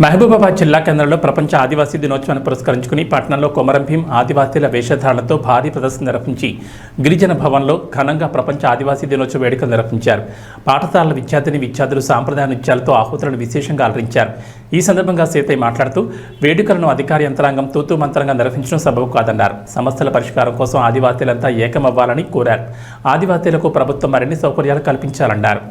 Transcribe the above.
మహబూబాబాద్ జిల్లా కేంద్రంలో ప్రపంచ ఆదివాసీ దినోత్సవాన్ని పురస్కరించుకుని పట్టణంలో కొమరం భీం ఆదివాసీల వేషధారణతో భారీ ప్రదర్శన నిర్వహించి గిరిజన భవన్లో ఘనంగా ప్రపంచ ఆదివాసీ దినోత్సవ వేడుకలు నిర్వహించారు. పాఠశాలల విద్యార్థులు సాంప్రదాయ నృత్యాలతో ఆహుతులను విశేషంగా అలరించారు. ఈ సందర్భంగా సీతయ్య మాట్లాడుతూ వేడుకలను అధికార యంత్రాంగం తూతూ మంత్రంగా నిర్వహించడం సబబు కాదన్నారు. సమస్యల పరిష్కారం కోసం ఆదివాసీలంతా ఏకమవ్వాలని కోరారు. ఆదివాసీలకు ప్రభుత్వం మరిన్ని సౌకర్యాలు కల్పించాలన్నారు.